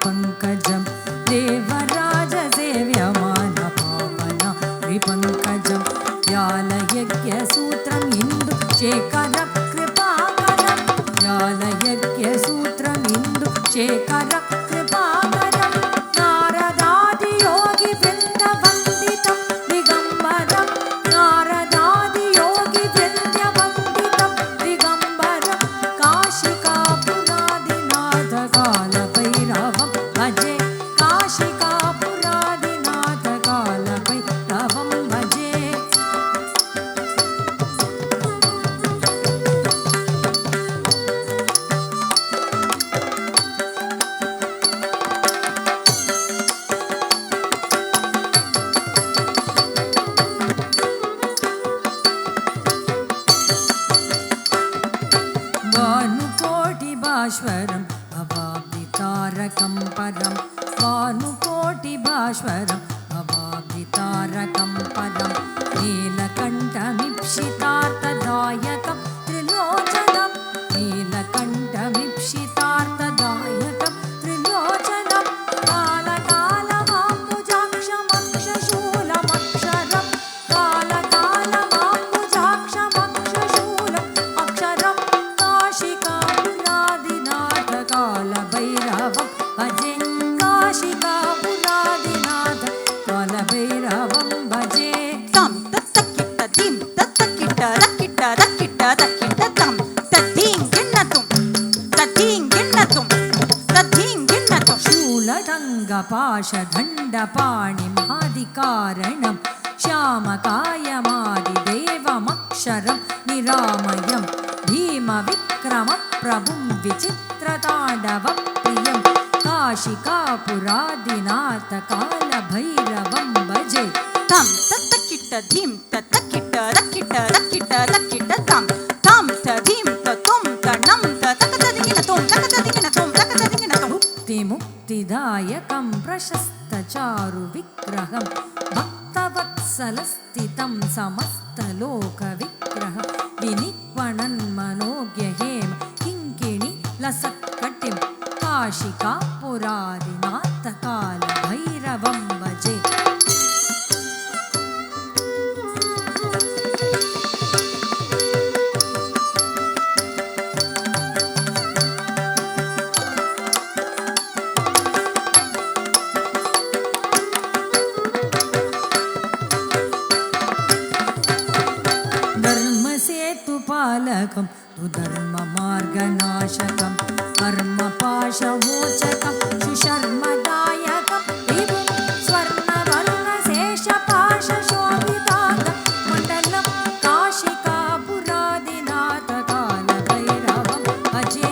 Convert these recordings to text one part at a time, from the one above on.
त्रिपङ्कजं देवराजसेव्यमानपावना त्रिपङ्कजं व्यालयज्ञसूत्रम् इन्दुशेखरकृपाकरं व्यालयज्ञसूत्रम् इन्दुशेखरकृपाकरं नारदादियोगिवृन्दवन्दितं दिगम्बरं नारदादियोगिवृन्दवन्दितं दिगम्बरं काशिकापुरादिनाथकालभैरवं भजे काशिकापुरादिनाथकालभैरवं भजे भानुकोटिभास्वरं भवाब्धितारकं परं भानुकोटिभास्वरं भवाब्धितारकं परं नीलकण्ठमीप्सितार्थदायकं त्रिलोचनं नीलकण्ठमीप्सितार्थदायकं त्रिलोचनं कालकालमाम्बुजाक्षमक्षशूलमक्षरं कालकालमाम्बुजाक्षमक्षशूलम् अक्षरं काशिकापुरादिनाथकालभैरवं भजे काशिकापुरादिनाथकालभैरवं भजे तं तत्तकिट्ट दिं तत्तकिट्ट रक्किट्ट रक्किट्ट रक्किट्ट तं तद्धिं गिण्णतुं तद्धिं गिण्णतुं तद्धिं गिण्णतुं शूलदङ्गपाशदण्डपाणिमादिकारणं श्यामकायमादिदेवमक्षरं निरामयं भीमविक्रमप्रभुं विचित्रताण्डवप्रियं काशिकापुरादिनाथकालभैरवं भजे तं तत्तकिट्ट दिं तत्तकिट्ट रक्किट्ट रक्किट्ट रक्किट्ट तं तं तद्धिं तत्तुं तणं ततकतदिगिणतुं तकतदिगिणतुं तकतदिगिणतुं मुक्तिदायकं प्रशस्तचारुविग्रहं भक्तवत्सलस्थितं समस्तलोकविग्रहं विनिक्वणन्मनोज्ञहेम किङ्किणि लसत्कटिं काशिकापुरादिनाथकालभैरवं भजे धर्मसेतुपालकं तु धर्ममार्गनाशकं कर्मपाशमोचकं सुशर्मदायकं विभुं स्वर्णवर्णशेषपाशशोभिताङ्गं मण्डलं काशिकापुरादिनाथकालभैरवं भजे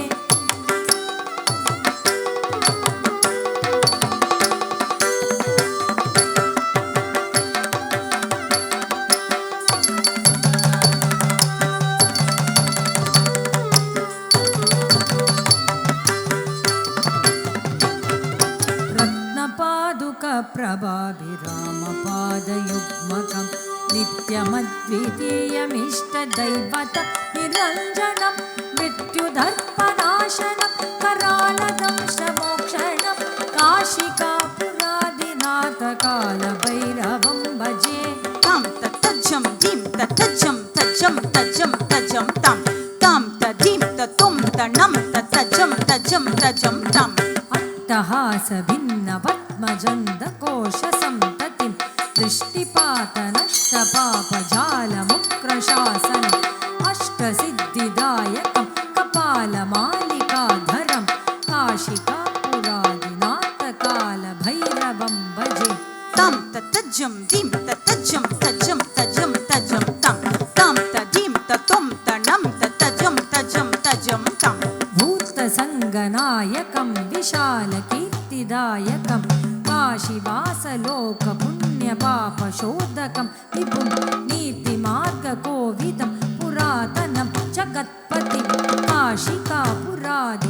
रत्नपादुकप्रभाभिरामपादयुग्मकं नित्यमद्वितीयमिष्टदैवतं निरञ्जनं मृत्युदर्पनाशनं करालदंशमोक्षणं काशिकापुरादिनाथकालभैरवं भजे तं तत्तज्जं दिं तत्तज्जं तज्जं तज्जं तज्जं तं तं तद्धिं तत्तुं तणं तत्तज्जं तज्जं तज्जं तं अट्टहासभिन्नपद्मजन्दकोशसन्ततिं दृष्टिपातनष्टपापजालमुक्रशासनम् अष्टसिद्धिदायकं कपालमालिकाधरं काशिकापुरादिनाथकालभैरवं भजे तं तत्तज्जं दिं तत्तज्जं तज्जं तज्जं तज्जं तं तं तद्धिं तत्तुं तणं तत्तज्जं तज्जं तज्जं तं भूतसङ्गनायकं विशालकीर्तिदायकं काशीवासलोकपुण्यपापशोधकं विभुं नीतिमार्गकोविदं पुरातनं जगत्पतिं काशिकापुरादिनाथकालभैरवं